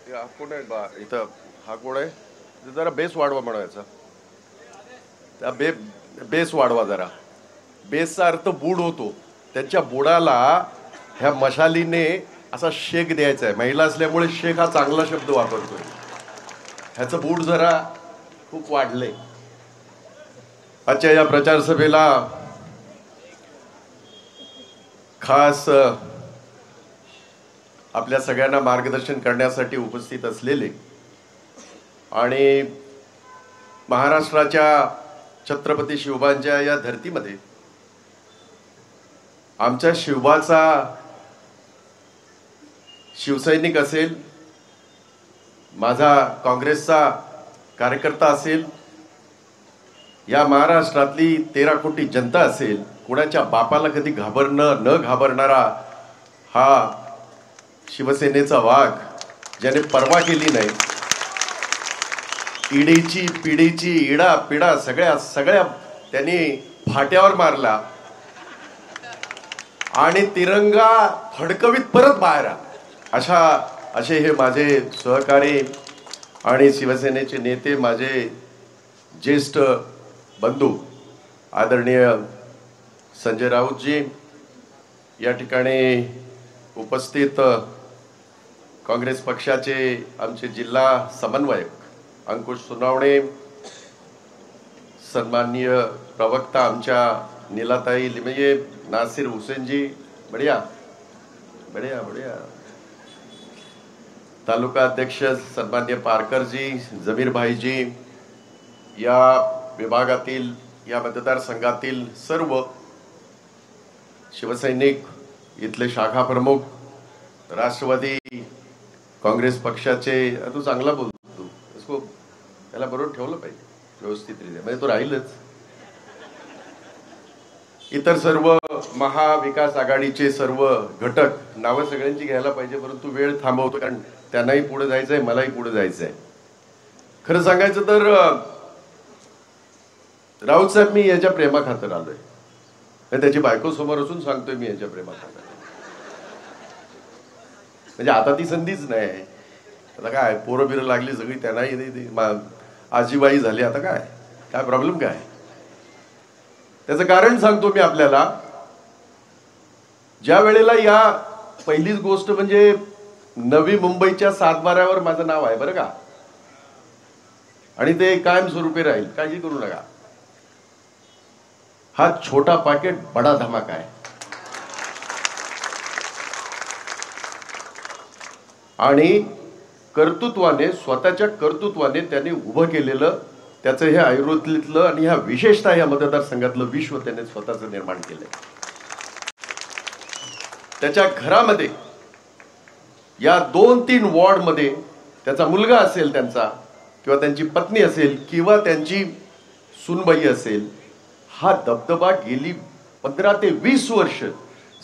कोण आहे बा इथं? हा कोण आहे? जरा बेस वाढवा म्हणायचा. त्या बेस वाढवा जरा. बेसचा अर्थ बूड होतो. त्यांच्या बुडाला ह्या मशालीने असा शेक द्यायचा आहे. महिला असल्यामुळे शेक हा चांगला शब्द वापरतोय. ह्याचं बूड जरा खूप वाढले. आजच्या या प्रचार सभेला खास आपल्या सगळ्यांना मार्गदर्शन करण्यासाठी उपस्थित असलेले आणि महाराष्ट्राच्या छत्रपती शिवबांच्या या धर्तीमध्ये आमच्या शिवबाचा शिवसैनिक असेल, माझा काँग्रेसचा कार्यकर्ता असेल, या महाराष्ट्रातली 13 कोटी जनता असेल, कुणाच्या बापाला कधी न घाबरणारा हा शिवसेनेचा वाघ, ज्याने पर्वा केली नाही, ईडीची पिढीची इडा पिडा सगळ्या त्यांनी फाट्यावर मारला आणि तिरंगा फडकवीत परत बाहेर आला. असे हे माझे सहकारी आणि शिवसेनेचे नेते, माझे ज्येष्ठ बंधू आदरणीय संजय राऊतजी, या ठिकाणी उपस्थित काँग्रेस पक्षाचे आमचे जिल्हा समन्वयक अंकुश सोनावणे, सन्माननीय प्रवक्ता आमच्या नीलाताई लिमये, नासिर हुसेनजी, बढिया बढिया बढिया, तालुका अध्यक्ष सन्माननीय पारकरजी, जमीर भाईजी, या विभागातील या मतदारसंघातील सर्व शिवसैनिक, इथले शाखा प्रमुख, राष्ट्रवादी काँग्रेस पक्षाचे, तू चांगला बोलतो, इसको त्याला बरोबर ठेवलं पाहिजे व्यवस्थितरित्या, म्हणजे तो राहीलच. इतर सर्व महाविकास आघाडीचे सर्व घटक, नावं सगळ्यांची घ्यायला पाहिजे, परंतु वेळ थांबवतो, कारण त्यांनाही पुढे जायचंय, मलाही पुढे जायचंय. खरं सांगायचं तर राऊत साहेब, मी याच्या प्रेमाखातर आलोय. त्याची बायको समोर असून सांगतोय मी याच्या प्रेमाखातर. म्हणजे आता ती संधीच नाही. आता काय पोरं बिरं लागली सगळी, त्यांनाही आजीबाई झाली, आता काय प्रॉब्लेम काय? त्याचं कारण सांगतो मी आपल्याला. ज्या वेळेला या पहिलीच गोष्ट म्हणजे नवी मुंबईच्या 7-12वर माझं नाव आहे बरं का, आणि ते कायमस्वरूपी राहील, काळजी करू नका. हा छोटा पाकिट बडा धमाका आहे. आणि कर्तृत्वाने, स्वतःच्या कर्तृत्वाने त्याने उभं केलेलं, त्याचं हे आयुर्वेदातलं आणि ह्या विशेषतः या मतदारसंघातलं विश्व त्याने स्वतःचं निर्माण केलंय. त्याच्या घरामध्ये या 2-3 वॉर्डमध्ये त्याचा मुलगा असेल त्यांचा, किंवा त्यांची पत्नी असेल, किंवा त्यांची सुनबाई असेल, हा दबदबा गेली 15 ते 20 वर्ष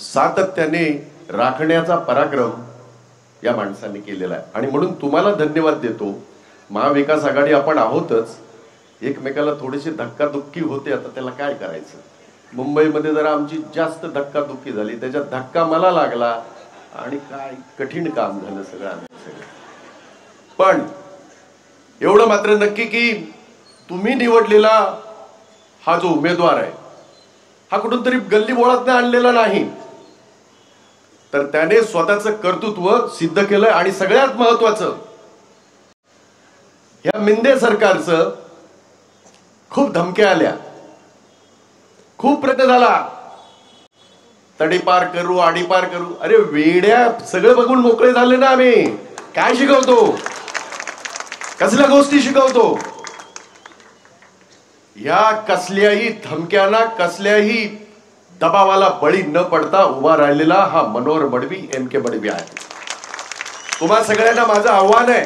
सातत्याने राखण्याचा पराक्रम या माणसाने केलेला आहे. आणि म्हणून तुम्हाला धन्यवाद देतो. महाविकास आघाडी आपण आहोतच, एकमेकाला थोडीशी धक्काधुक्की होते, आता त्याला काय करायचं. मुंबईमध्ये जरा आमची जास्त धक्काधुक्की झाली, त्याच्यात धक्का मला लागला आणि काय कठीण काम झालं सगळं. पण एवढं मात्र नक्की की तुम्ही निवडलेला हा जो उमेदवार आहे, हा कुठून तरी गल्ली बोळातनं आणलेला नाही, तर त्याने स्वतःचं कर्तृत्व सिद्ध केलं. आणि सगळ्यात महत्वाचं, या मिंदे सरकारचं खूप धमक्या आल्या, खूप प्रयत्न झाला, तडीपार करू, आडीपार करू. अरे वेड्या, सगळं बघून मोकळे झाले ना आम्ही. काय शिकवतो, कसल्या गोष्टी शिकवतो. या कसल्याही धमक्यांना, कसल्याही दबावाला बळी न पडता उभा राहिलेला हा मनोहर मडवी, MK मडवी आहे. तुम्हा सगळ्यांना माझं आव्हान आहे,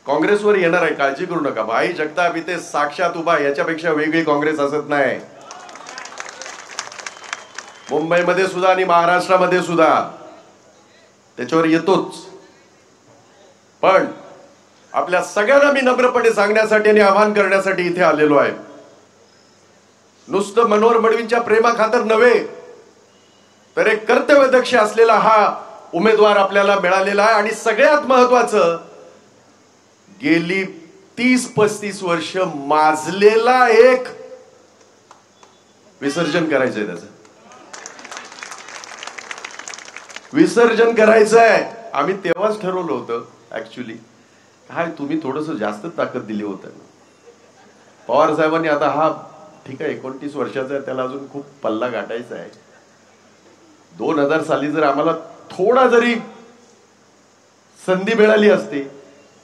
काँग्रेसवर येणार आहे, काळजी करू नका. भाई जगताप इथे साक्षात उभा, याच्यापेक्षा वेगळी काँग्रेस असत नाही. मुंबईमध्ये सुद्धा आणि महाराष्ट्रामध्ये सुद्धा त्याच्यावर येतोच. पण आपल्या सगळ्यांना मी नम्रपणे सांगण्यासाठी आणि आवाहन करण्यासाठी इथे आलेलो आहे. नुसतं मनोहर मडवींच्या प्रेमाखातर नव्हे, तर एक कर्तव्यदक्ष असलेला हा उमेदवार आपल्याला मिळालेला आहे आणि सगळ्यात महत्वाचं गेली 30-35 वर्ष माजलेला एक विसर्जन करायचंय, त्याचं विसर्जन करायचंय. आम्ही तेव्हाच ठरवलं होतं ऍक्च्युली, काय तुम्ही थोडस जास्त ताकद दिली होतं पवार साहेबांनी. आता हा ठीक आहे 29 वर्षाचा आहे, त्याला अजून खूप पल्ला गाठायचा आहे. 2000 साली जर आम्हाला थोडा जरी संधी मिळाली असती,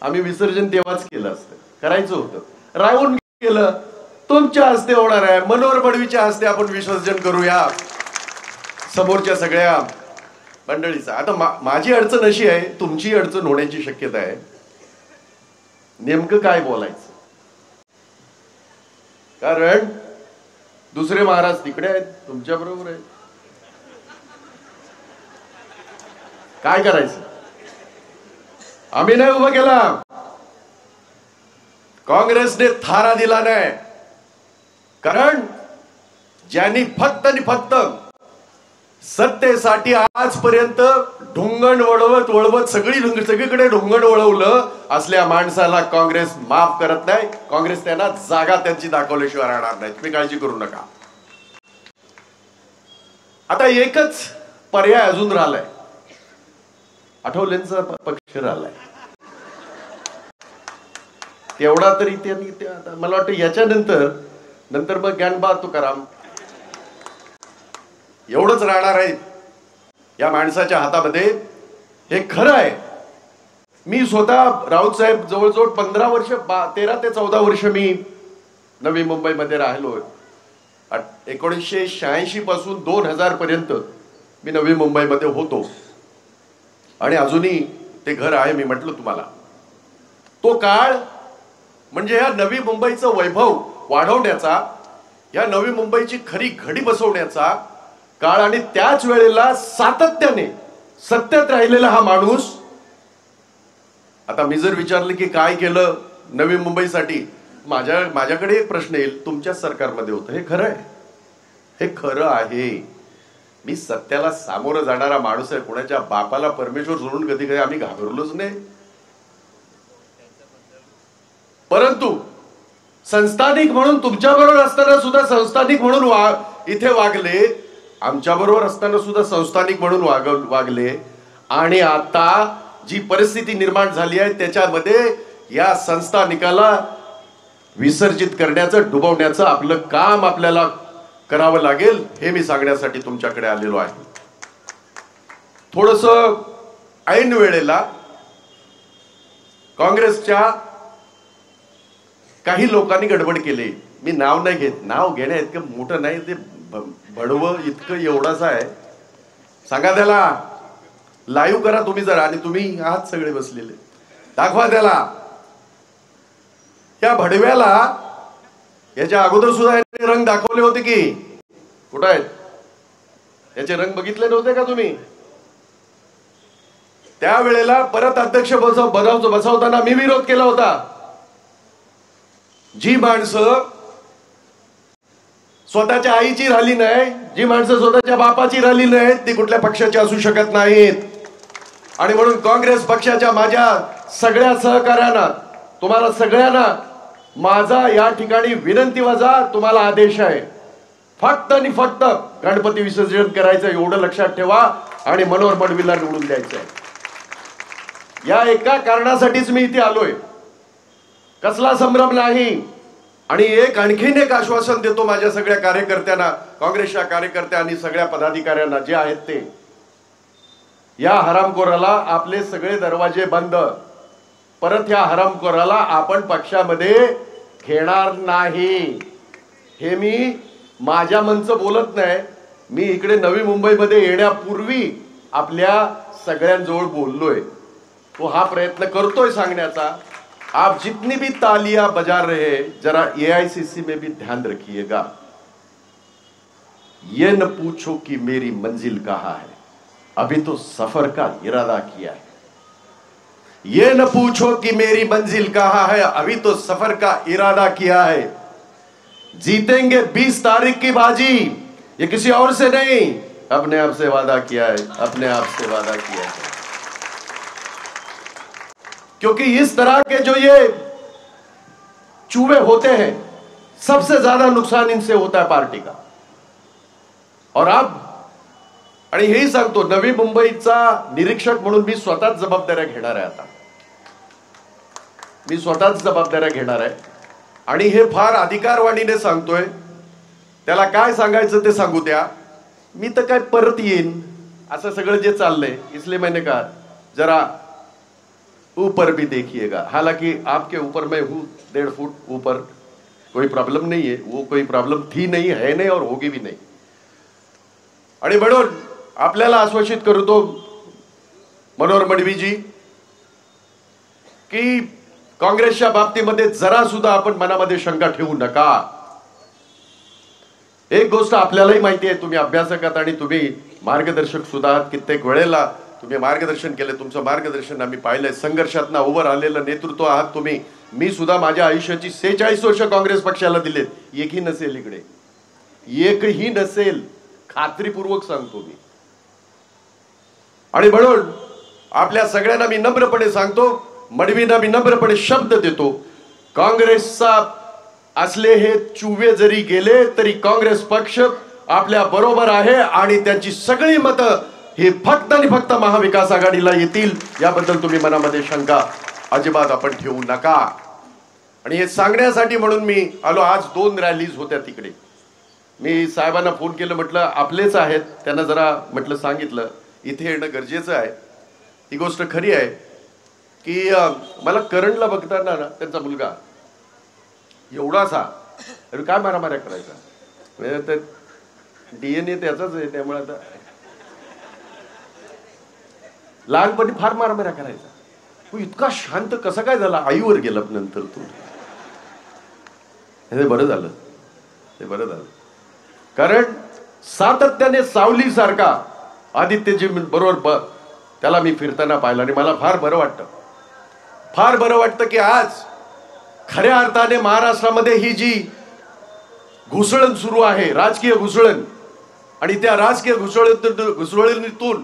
आम्ही विसर्जन तेव्हाच केलं असतं. करायचं होतं, राहून केलं. तुमच्या हस्ते होणार आहे, मनोहर मडवीच्या हस्ते आपण विसर्जन करूया समोरच्या सगळ्या मंडळीचा. आता माझी अडचण अशी आहे, तुमची अडचण होण्याची शक्यता आहे. नेमकं काय बोलायचं, कारण दुसरे महाराज तिकडे आहेत, तुमच्या बरोबर आहे. काय करायचं? आम्ही नाही उभं केला, काँग्रेसने थारा दिला नाही. कारण ज्यांनी फक्त आणि फक्त सत्तेसाठी आजपर्यंत ढोंगण वळवत सगळीकडे ढोंगण वळवलं असल्या माणसाला काँग्रेस माफ करत नाही. काँग्रेस त्यांना जागा त्यांची दाखवल्याशिवाय राहणार नाही, तुम्ही काळजी करू नका. आता एकच पर्याय अजून राहिलाय, आठवलेंचा पक्ष राहिलाय. तेवढा तरी त्यांनी मला वाटतं याच्यानंतर मग ज्ञानबा तुकाराम एवढंच राहणार आहे या माणसाच्या हातामध्ये. हे खरं आहे. मी स्वतः राऊत साहेब जवळजवळ 15 वर्ष 13 ते 14 वर्ष मी नवी मुंबईमध्ये राहिलो. 1986 पासून 2000 पर्यंत मी नवी मुंबईमध्ये होतो आणि अजूनही ते घर आहे. मी म्हटलं तुम्हाला, तो काळ म्हणजे या नवी मुंबईचं वैभव वाढवण्याचा, या नवी मुंबईची खरी घडी बसवण्याचा काळ आणि त्याच वेळेला सातत्याने सत्तेत राहिलेला हा माणूस. आता मी जर विचारलं की काय केलं नवी मुंबईसाठी, माझ्याकडे एक प्रश्न येईल, तुमच्या सरकारमध्ये होतं. हे खरं आहे, हे खरं आहे. मी सत्याला सामोरं जाणारा माणूस आहे. कोणाच्या बापाला परमेश्वर सोडून कधी कधी आम्ही घाबरलोच नाही. परंतु संस्थानिक म्हणून तुमच्या बरोबर असताना सुद्धा संस्थानिक म्हणून इथे वागले, आमच्या बरोबर असताना सुद्धा संस्थानिक म्हणून वागले. आणि आता जी परिस्थिती निर्माण झाली आहे त्याच्यामध्ये या संस्थानिकाला विसर्जित करण्याचं, डुबवण्याचं आपलं काम आपल्याला करावं लागेल, हे मी सांगण्यासाठी तुमच्याकडे आलेलो आहे. थोडस ऐन वेळेला काँग्रेसच्या काही लोकांनी गडबड केली. मी नाव नाही घेत, नाव घेण्या इतकं मोठं नाही, ते भडवं इतकं एवढाच आहे. सांगा त्याला, लाईव्ह करा तुम्ही जरा, आणि तुम्ही आहात सगळे बसलेले, दाखवा त्याला. त्या भडव्याला याच्या अगोदर सुद्धा याने रंग दाखवले होते की, कुठं आहेत याचे रंग बघितले नव्हते का तुम्ही? त्यावेळेला परत अध्यक्ष बसवताना मी विरोध केला होता. जी माणसं स्वतःच्या आईची राहिली नाही, जी माणसं स्वतःच्या बापाची राहिली नाहीत, ती कुठल्या पक्षाची असू शकत नाहीत. आणि म्हणून काँग्रेस पक्षाच्या माझ्या सगळ्या सहकार्यांना, तुम्हाला सगळ्यांना माझा या ठिकाणी विनंती वजा तुम्हाला आदेश आहे, फक्त आणि फक्त गणपती विसर्जन करायचं एवढं लक्षात ठेवा आणि मनोहर मडवीला निवडून द्यायचं आहे. या एका कारणासाठीच मी इथे आलोय, कसला संभ्रम नाही. आणि आणखीन एक आश्वासन देतो माझ्या सगळ्या कार्यकर्त्यांना, काँग्रेसच्या कार्यकर्त्यांनी सगळ्या पदाधिकाऱ्यांना जे आहेत ते, या हरामखोराला आपले सगळे दरवाजे बंद. परत या हरामखोराला आपण पक्षामध्ये घेणार नाही. हे मी माझ्या मनचं बोलत नाही, मी इकडे नवी मुंबईमध्ये येण्यापूर्वी आपल्या सगळ्यांजवळ बोललोय. तो हा प्रयत्न करतोय सांगण्याचा. आप जितनी भी तालियां बजा रहे हैं, जरा एआईसीसी में भी ध्यान रखिएगा. ये न पूछो कि मेरी मंजिल कहाँ है, अभी तो सफर का इरादा किया है. ये न पूछो कि मेरी मंजिल कहाँ है, अभी तो सफर का इरादा किया है. जीतेंगे 20 तारीख की बाजी, ये किसी और से नहीं, अपने आप से वादा किया है, अपने आप से वादा किया है। क्योंकि इस तरह के जो ये चूहे होते हैं, सबसे ज्यादा नुकसान इनसे होता है पार्टी का। और अब आणि हेही सांगतो, नवी मुंबईचा निरीक्षक म्हणून मी स्वतःच जबाबदाऱ्या घेणार आहे। आता मी स्वतःच जबाबदाऱ्या घेणार आहे आणि हे फार अधिकारवाणीने सांगतोय। त्याला काय सांगायचं ते सांगू द्या, मी तर काय परत येईन असं सगळं जे चाललंय। इसलिए मैंने कहा जरा ऊपर भी देखिएगा। हालांकि आपके ऊपर मैं हूं 1.5 फुट ऊपर, कोई प्रॉब्लम नहीं है, वो कोई प्रॉब्लम थी नहीं, है नहीं और होगी भी नहीं। आणि म्हणून आपल्याला आश्वासित करतो मनोहर मडवीजी की काँग्रेसच्या बाबतीमध्ये जरा सुद्धा आपण मनामध्ये शंका ठेवू नका। एक गोष्ट आपल्यालाही माहिती आहे, तुम्ही अभ्यासक आहात आणि तुम्ही मार्गदर्शक सुद्धा आहात। कित्येक वेळेला तुम्ही मार्गदर्शन केले, तुमचं मार्गदर्शन आम्ही पाहिलंय। संघर्षातनं उभं राहिलेलं नेतृत्व आहात तुम्ही। मी सुद्धा माझ्या आयुष्याची 46 वर्ष काँग्रेस पक्षाला दिलेत, एकही नसेल इकडे, एकही नसेल, खात्रीपूर्वक सांगतो मी। आणि म्हणून आपल्या सगळ्यांना मी नम्रपणे सांगतो, मडवींना मी नम्रपणे शब्द देतो, काँग्रेसचा असले हे चुवे जरी गेले तरी काँग्रेस पक्ष आपल्या बरोबर आहे आणि त्यांची सगळी मतं हे फक्त आणि फक्त महाविकास आघाडीला येतील, याबद्दल तुम्ही मनामध्ये शंका अजिबात आपण ठेवू नका। आणि हे सांगण्यासाठी म्हणून मी आलो। आज 2 रॅलीज होत्या तिकडे। मी साहेबांना फोन केलं, म्हटलं आपलेच आहेत, त्यांना जरा म्हटलं सांगितलं इथे येणं गरजेचं आहे। ही गोष्ट खरी आहे की मला करंटला बघताना ना त्यांचा मुलगा एवढासा, अरे काय मारामाऱ्या करायचा, म्हणजे DNA त्याचाच आहे, त्यामुळे आता लहानपणी फार मारामाऱ्या करायचा। तू इतका शांत कसा काय झाला, आईवर गेला नंतर तू, हे बरं झालं, ते बरं झालं। कारण सातत्याने सावली सारखा आदित्यजी बरोबर त्याला मी फिरताना पाहिलं आणि मला फार बरं वाटतं, फार बरं वाटतं की आज खऱ्या अर्थाने महाराष्ट्रामध्ये ही जी घुसळण सुरू आहे, राजकीय घुसळण, आणि त्या राजकीय घुसळणीतून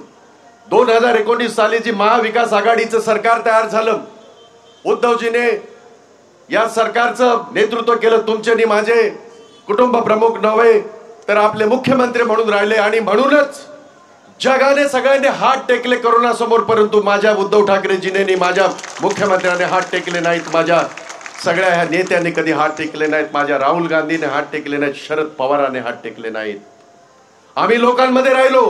2019 साली जी महाविकास आघाडीचं सरकार तयार झालं, उद्धवजीने या सरकारचं नेतृत्व केलं। तुमचे आणि माझे कुटुंब प्रमुख नव्हे तर आपले मुख्यमंत्री म्हणून राहिले आणि म्हणूनच जगाने सगळ्यांनी हात टेकले कोरोना समोर, परंतु माझ्या उद्धव ठाकरेजीने, माझ्या मुख्यमंत्र्याने हात टेकले नाहीत, माझ्या सगळ्या ह्या नेत्यांनी कधी हात टेकले नाहीत, माझ्या राहुल गांधीने हात टेकले नाहीत, शरद पवारांनी हात टेकले नाहीत। आम्ही लोकांमध्ये राहिलो,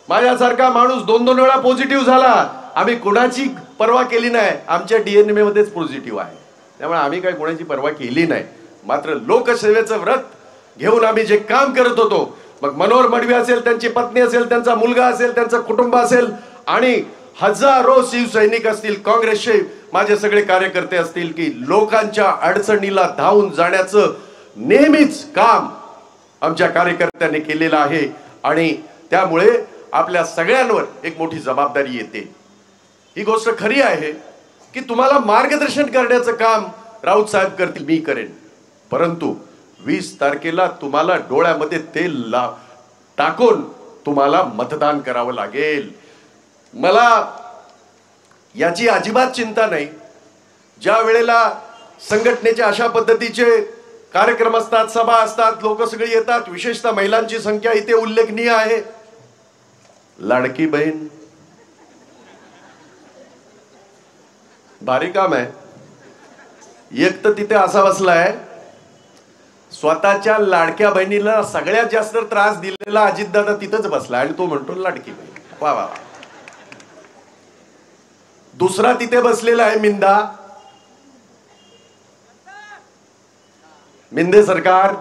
माझ्यासारखा माणूस 2-2 वेळा पॉझिटिव्ह झाला, आम्ही कोणाची पर्वा केली नाही, आमच्या DNA मध्येच पॉझिटिव्ह आहे, त्यामुळे आम्ही काही कोणाची पर्वा केली नाही। मात्र लोकसेवेचं व्रत घेऊन आम्ही जे काम करत होतो, मग मनोहर मडवी असेल, त्यांची पत्नी असेल, त्यांचा मुलगा असेल, त्यांचं कुटुंब असेल आणि हजारो शिवसैनिक असतील, काँग्रेसचे माझे सगळे कार्यकर्ते असतील, की लोकांच्या अडचणीला धावून जाण्याचं नेहमीच काम आमच्या कार्यकर्त्यांनी केलेलं आहे आणि त्यामुळे आपल्या सगळ्यांवर एक मोठी जबाबदारी येते। ही गोष्ट खरी आहे की तुम्हाला मार्गदर्शन करण्याचं काम राऊत साहेब करतील, मी करेन, परंतु 20 तारखेला तुम्हाला डोळ्यामध्ये तेल टाकून तुम्हाला मतदान करावं लागेल। मला याची अजिबात चिंता नाही। ज्या वेळेला संघटनेच्या अशा पद्धतीचे कार्यक्रम असतात, सभा असतात, लोक सगळे येतात, विशेषतः महिलांची संख्या इथे उल्लेखनीय आहे। लाडकी बहीण भारी काम आहे। एक तर तिथे असा बसलाय, स्वतःच्या लाडक्या बहिणीला सगळ्यात जास्त त्रास दिलेला अजितदादा तिथंच बसला आणि तो म्हणतो लाडकी बहीण, वा वा। दुसरा तिथे बसलेला आहे मिंदा, मिंदे सरकार,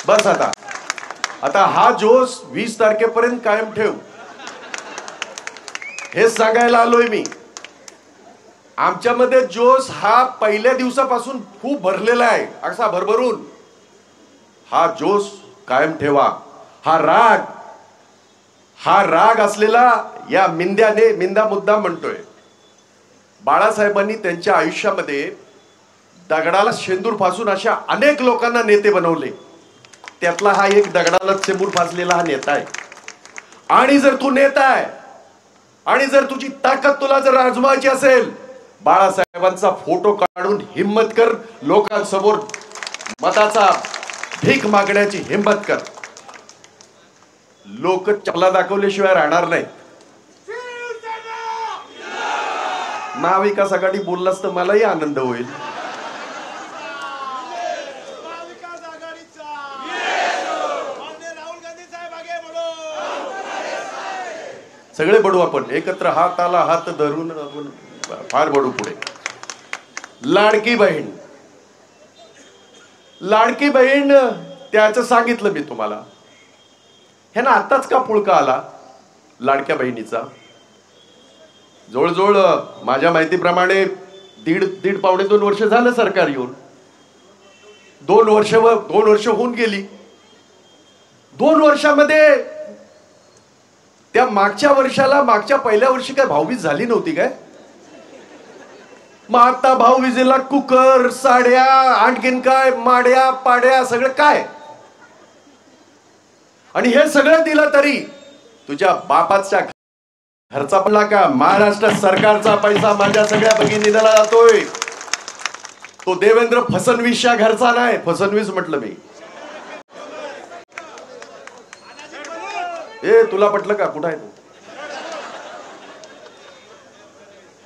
बस आता हा जोश 20 तारखेपर्यंत कायम ठेव, हे सांगायला आलोय मी। आमच्यामध्ये जोश हा पहिल्या दिवसापासून खूप भरलेला आहे, असा भरभरून। हा जोश कायम ठेवा, हा राग, हा राग असलेला या मिंदा मुद्दा म्हणतोय. बाळासाहेबांनी त्यांच्या आयुष्यामध्ये दगडाला शेंदूर फासून अशा अनेक लोकांना नेते बनवले. त्यातला हा एक दगडाला शेंदूर फासलेला हा नेता आहे. आणि जर तू नेता आहे आणि जर तुझी ताकद तुला जर आजमावायची असेल, बाळासाहेबांचा फोटो काढून हिम्मत कर, लोकांसमोर मताचा भीक मागण्याची हिम्मत कर. लोक चपला दाखवल्याशिवाय राहणार नाही. महाविकास आघाडी बोललास तर मलाही आनंद होईल. सगळे बडू आपण एकत्र हाताला हात धरून आपण फार बडू पुढे. लाडकी बहीण, लाडकी बहीण त्याचं सांगितलं मी तुम्हाला. हे ना आताच का पुळका आला लाडक्या बहिणीचा? जवळजवळ माझ्या माहितीप्रमाणे दीड पावणे 2 वर्ष झालं सरकार येऊन. 2 वर्ष होऊन गेली. 2 वर्षामध्ये त्या मागच्या पहिल्या वर्षी काय भाऊबीज झाली नव्हती काय? मग आता भाऊबीजेला कुकर, साड्या, आणखीन काय माड्या पाड्या सगळं काय? आणि हे सगळं दिलं तरी तुझ्या बापाच्या घरचा पडला का? महाराष्ट्र सरकारचा पैसा माझ्या सगळ्या भगिनीला जातोय. तो देवेंद्र फडणवीसच्या घरचा नाही. फडणवीस म्हटलं मी. ए तुला पटलं का? कुठं आहे तू?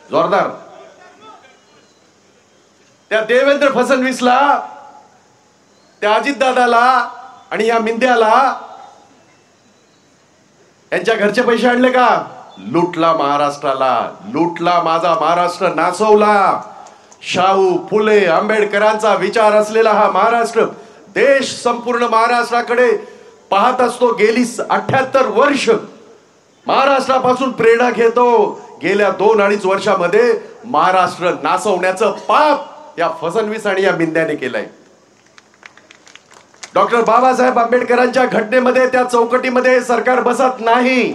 जोरदार. त्या देवेंद्र फडणवीसला, त्या अजितदादाला आणि या मिंद्याला यांच्या घरचे पैसे आणले का? लुटला महाराष्ट्राला, लुटला माझा महाराष्ट्र, नाचवला. शाहू फुले आंबेडकरांचा विचार असलेला हा महाराष्ट्र, देश संपूर्ण महाराष्ट्राकडे पाहत असतो. गेली 78 वर्ष महाराष्ट्रापासून प्रेरणा घेतो. गेल्या 2-2.5 वर्षामध्ये महाराष्ट्र नाचवण्याचं पाप या फडणवीस आणि या मिंद्याने केलंय. डॉक्टर बाबासाहेब आंबेडकरांच्या घटनेमध्ये, त्या चौकटीमध्ये सरकार बसत नाही.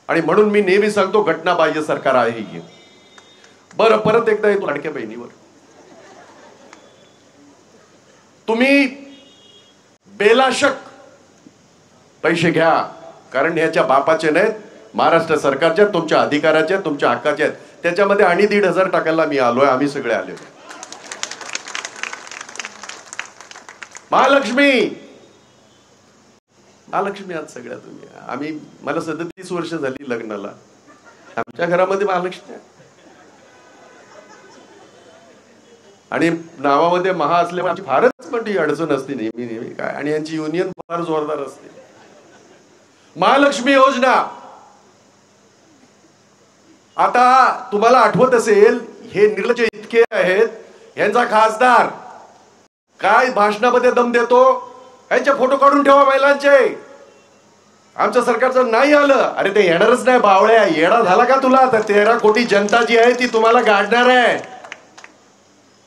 आणि म्हणून मी नेहमी सांगतो घटनाबाह्य सरकार आहे. बरं, परत एकदा येतो लाडक्या बहिणीवर. तुम्ही बेलाशक पैसे घ्या, कारण ह्याच्या बापाचे नाहीत, महाराष्ट्र सरकारच्या, तुमच्या अधिकाराचे, तुमच्या हक्काचे आहेत. त्याच्यामध्ये आणि 1,500 टाकायला मी आलोय, आम्ही सगळे आले. महालक्ष्मी आज सगळ्या तुम्ही, आम्ही, मला 37 वर्ष झाली लग्नाला, आमच्या घरामध्ये महालक्ष्मी आणि नावामध्ये महा असल्यामुळे फारच मोठी अडचण असते नेहमी काय. आणि यांची युनियन फार जोरदार असते. महालक्ष्मी योजना, आता तुम्हाला आठवत असेल, हे निर्लज्ज इतके आहेत, यांचा खासदार काय भाषणामध्ये दम देतो, यांचे फोटो काढून ठेवा महिलांचे. आमच्या सरकारचं नाही आलं, अरे ते येणारच नाही बावळ्या, येडा झाला का तुला? तर 13 कोटी जनता जी आहे ती तुम्हाला गाडणार आहे.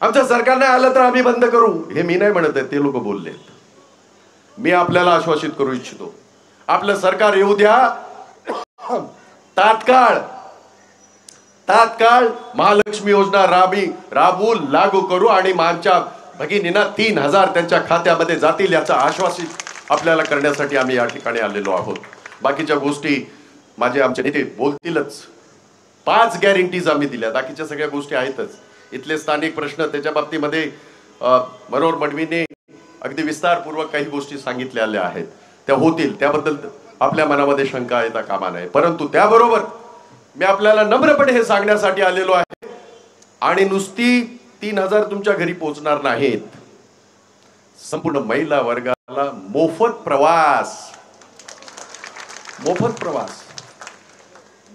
आमचं सरकार नाही आलं तर आम्ही बंद करू. हे मी नाही म्हणत आहे, ते लोक बोलले. मी आपल्याला आश्वासित करू इच्छितो, आपलं सरकार येऊ द्या. तात्काळ महालक्ष्मी योजना राबवू लागू करू आणि आमच्या भगिनींना 3,000 त्यांच्या खात्यामध्ये जातील याचं आश्वासित आपल्याला करण्यासाठी आम्ही या ठिकाणी आलेलो आहोत. बाकीच्या गोष्टी आमचे नेते बोलतीलच. 5 गॅरंटीज आम्ही दिल्या, बाकीच्या सगळ्या गोष्टी आहेतच. इथले स्थानिक प्रश्न, त्याच्या बाबतीमध्ये मनोहर मडवीने अगदी विस्तारपूर्वक काही गोष्टी सांगितलेल्या आहेत, त्या होतील, त्याबद्दल आपल्या मनामध्ये शंका येता कामा नये. परंतु त्याबरोबर मी आपल्याला नम्रपणे हे सांगण्यासाठी आलेलो आहे, आणि नुसती 3,000 तुमच्या घरी पोहोचणार नाहीत. संपूर्ण महिला वर्गाला मोफत प्रवास.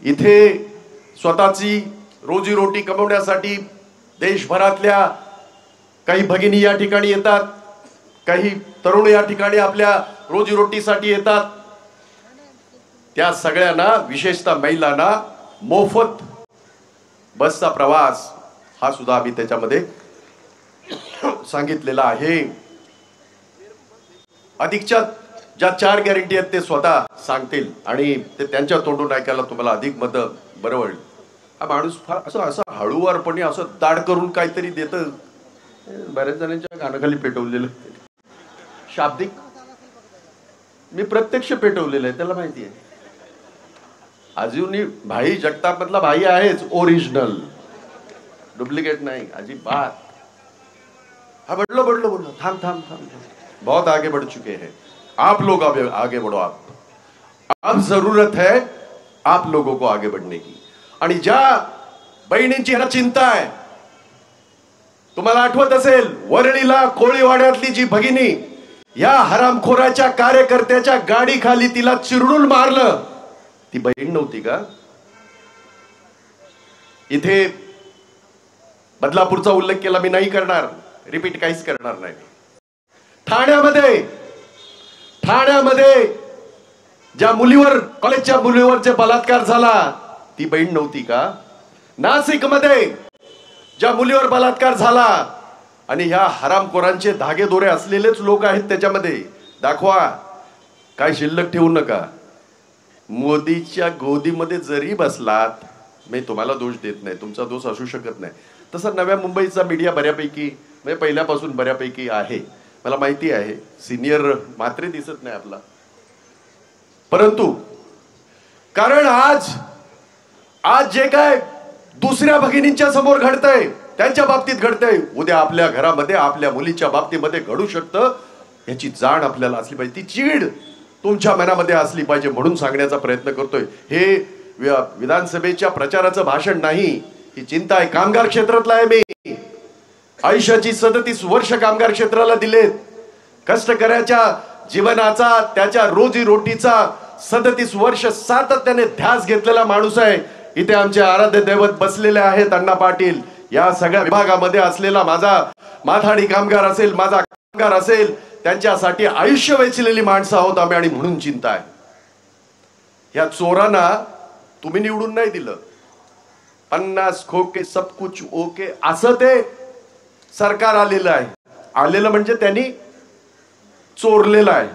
इथे स्वतःची रोजीरोटी कमवण्यासाठी देशभरातल्या काही भगिनी या ठिकाणी येतात, काही तरुण या ठिकाणी आपल्या रोजीरोटीसाठी येतात. त्या सगळ्यांना, विशेषतः महिलांना मोफत बसचा प्रवास हा सुद्धा आम्ही त्याच्यामध्ये सांगितलेला आहे. अधिकच्या ज्या 4 गॅरंटी आहेत ते स्वतः सांगतील आणि ते त्यांच्या तोंडून ऐकायला तुम्हाला अधिक मत बरं वाटेल. हा माणूस फार असं असं हळूवारपणे असं दाड करून काहीतरी देतं. बऱ्याच जणांच्या कानाखाली पेटवलेलं शाब्दिक मी प्रत्यक्ष पेटवलेलं आहे, त्याला माहिती आहे. अजूनही भाई जगताप मधला भाई आहेच, ओरिजिनल, डुप्लिकेट नहीं अजीबात. हाँ बढ़लो थाम थाम थाम बहुत आगे बढ़ चुके हैं आप लोग. आगे बढ़ो अब जरूरत है आप लोगों को आगे बढ़ने की. आणि ज्या बहिणींची ह्याला चिंता आहे, तुम्हाला आठवत असेल वरळीला कोळीवाड्यातली जी भगिनी या हरामखोराच्या कार्यकर्त्याच्या गाडी खाली तिला चिरडून मारलं, ती बहीण नव्हती का? इथे बदलापूरचा उल्लेख केला, मी नाही करणार, रिपीट काहीच करणार नाही. ठाण्यामध्ये ज्या मुलीवर, कॉलेजच्या मुलीवरचे बलात्कार झाला, ती बहीण नव्हती का? नाशिकमध्ये ज्या मुलीवर बलात्कार झाला, आणि ह्या हरामखोरांचे धागे दोरे असलेलेच लोक आहेत त्याच्यामध्ये. दाखवा, काय शिल्लक ठेवू नका. मोदीच्या गोदीमध्ये जरी बसलात, मी तुम्हाला दोष देत नाही, तुमचा दोष असू शकत नाही. तसं नव्या मुंबईचा मीडिया बऱ्यापैकी म्हणजे पहिल्यापासून बऱ्यापैकी आहे, मला माहिती आहे. सिनियर मात्रे दिसत नाही आपला, परंतु कारण आज जे काय दुसऱ्या भगिनींच्या समोर घडतंय, त्यांच्या बाबतीत घडतंय, उद्या आपल्या घरामध्ये आपल्या मुलीच्या बाबतीमध्ये घडू शकतं, याची जाण आपल्याला असली पाहिजे. ती चीड तुमच्या मनामध्ये असली पाहिजे, म्हणून सांगण्याचा प्रयत्न करतोय. हे विधानसभेच्या प्रचाराचं भाषण नाही, ही चिंता आहे. कामगार क्षेत्रातला आहे मी. आयुष्याची 37 वर्ष कामगार क्षेत्राला दिलेत. कष्टकऱ्याच्या जीवनाचा, त्याच्या रोजीरोटीचा 37 वर्ष सातत्याने ध्यास घेतलेला माणूस आहे. इथे आमचे आराध्य दैवत बसलेले आहेत अण्णा पाटील. या सगळ्या विभागामध्ये असलेला माझा माथाडी कामगार असेल, माझा कामगार असेल, त्यांच्यासाठी आयुष्य वेचलेली माणसं आहोत आम्ही, आणि म्हणून चिंता आहे. या चोरांना तुम्ही निवडून नाही दिलं. 50 खोके सब कुछ ओके असं ते सरकार आलेलं आहे. आलेलं म्हणजे त्यांनी चोरलेलं आहे.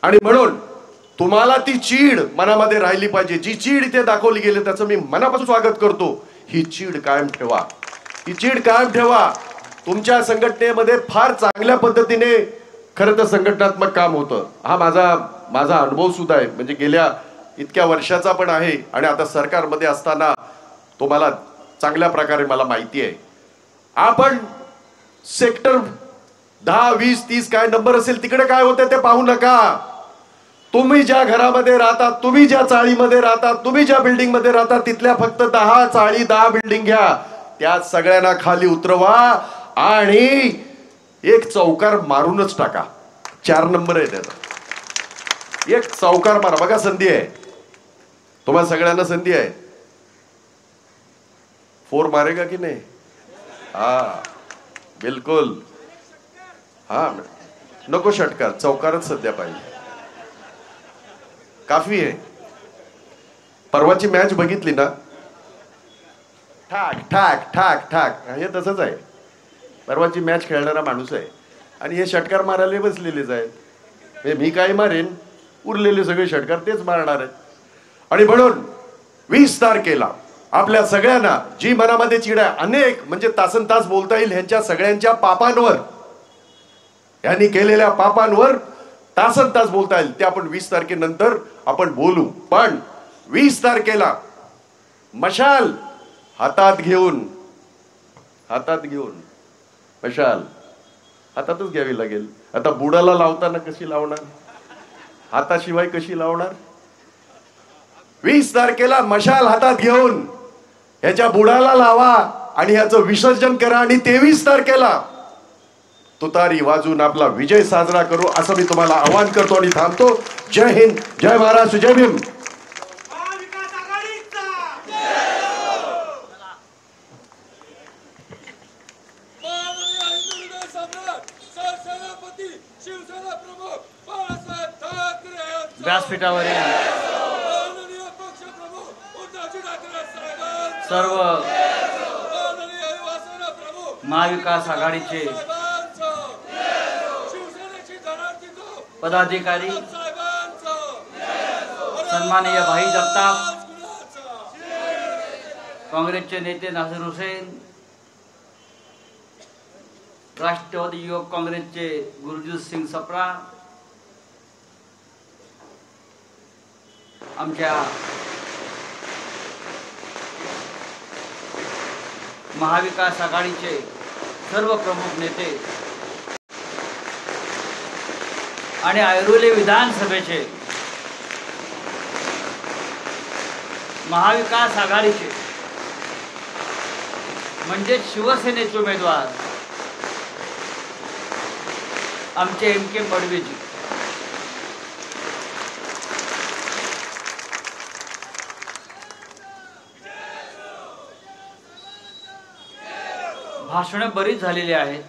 आणि म्हणून तुम्हाला ती चीड मनामध्ये राहिली पाहिजे. जी चीड इथे दाखवली गेली त्याचं मी मनापासून स्वागत करतो. ही चीड कायम ठेवा, ही चीड कायम ठेवा. तुमच्या संघटनेमध्ये फार चांगल्या पद्धतीने खरं तर संघटनात्मक काम होतं. हा माझा अनुभव सुद्धा आहे, म्हणजे गेल्या इतक्या वर्षाचा पण आहे, आणि आता सरकारमध्ये असताना तो मला चांगल्या प्रकारे मला माहिती आहे. आपण सेक्टर 10, 20, 30 काय नंबर असेल तिकडे काय होते ते पाहू नका. तुम्ही ज्या घरामध्ये राहता, तुम्ही ज्या चाळीमध्ये राहता, तुम्ही ज्या बिल्डिंग मध्ये राहता, तिथल्या फक्त 10 चाळी 10 बिल्डिंग घ्या, त्या सगळ्यांना खाली उतरवा आणि एक चौकार मारूनच टाका. 4 नंबर आहे त्याचा, एक चौकार मारा. बघा, संधी आहे, तुम्हाला सगळ्यांना संधी आहे. 4 मारेगा की नाही? हा, बिलकुल. हा, नको षटकार, चौकारच सध्या पाहिजे, काफी आहे. परवाची मॅच बघितली ना, ठाक ठाक ठाक ठाक, हे तसंच आहे. परवाची मॅच खेळणारा माणूस आहे आणि हे षटकार मारायला बसलेलेच आहेत. मी काय मारेन, उरलेले सगळे षटकार तेच मारणार आहेत. आणि म्हणून 20 तारखेला आपल्या सगळ्यांना जी मनामध्ये चीड आहे, अनेक म्हणजे तासन तास बोलता येईल ह्यांच्या सगळ्यांच्या पापांवर, यांनी केलेल्या पापांवर तासन तास बोलता येईल. ते आपण 20 तारखेनंतर आपण बोलू. पण 20 तारखेला मशाल हातात घेऊन मशाल हातातच घ्यावी लागेल. आता बुडाला लावताना कशी लावणार, हाताशिवाय कशी लावणार? 20 तारखेला मशाल हातात घेऊन ह्याच्या बुडाला लावा आणि ह्याचं विसर्जन करा. आणि 23 तारखेला तुतारी वाजून आपला विजय साजरा करू, असं मी तुम्हाला आवाहन करतो आणि थांबतो. जय हिंद, जय महाराष्ट्र, जय भीम. व्यासपीठावरील सर्व महाविकास आघाडीचे पदाधिकारी, सन्माननीय भाई जगताप, काँग्रेसचे नेते नासिर हुसैन, राष्ट्रवादी युवक काँग्रेसचे गुरजीत सिंग सप्रा, आमच्या महाविकास आघाडीचे सर्व प्रमुख नेते आणि ऐरोली विधानसभेचे महाविकास आघाडीचे म्हणजे शिवसेनेचे उमेदवार आमचे एम के मडवीजी, भाषणं बरीच झालेली आहेत.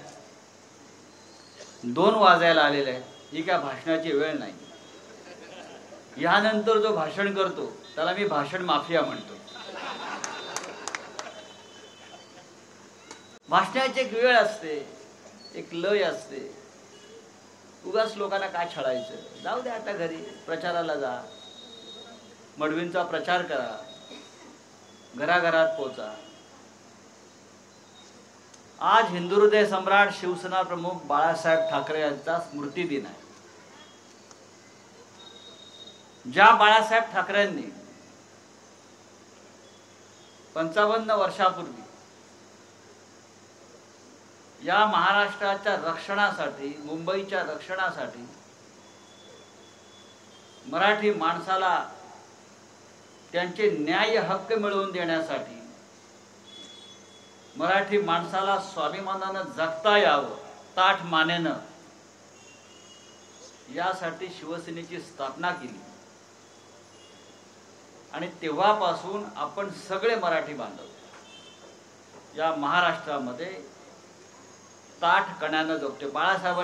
2 वाजायला आलेले आहेत. ही काय भाषणाची वेळ नाही. यानंतर जो भाषण करतो त्याला मी भाषण माफिया म्हणतो. भाषणाची एक वेळ असते, एक लय असते. उगाच लोकांना काय छळायचं. जाऊ दे, आता घरी प्रचाराला जा, मडवींचा प्रचार करा, घराघरात पोचा. आज हिंदुहृदय सम्राट शिवसेना प्रमुख बाळासाहेब ठाकरे यांचा स्मृती दिन आहे. ज्या बाळासाहेब ठाकरेंनी 55 वर्षापूर्वी या महाराष्ट्राच्या रक्षणासाठी, मुंबईच्या रक्षणासाठी, मराठी माणसाला त्यांचे न्याय हक्क मिळवून देण्यासाठी, मराठी माणसाला स्वाभिमानानं जगता यावं, ताठ मानेनं, यासाठी शिवसेनेची स्थापना केली. आणि तेव्हापासून आपण सगळे मराठी बांधव या महाराष्ट्रामध्ये ताठ कण्यानं जगतो. बाळासाहेबांनी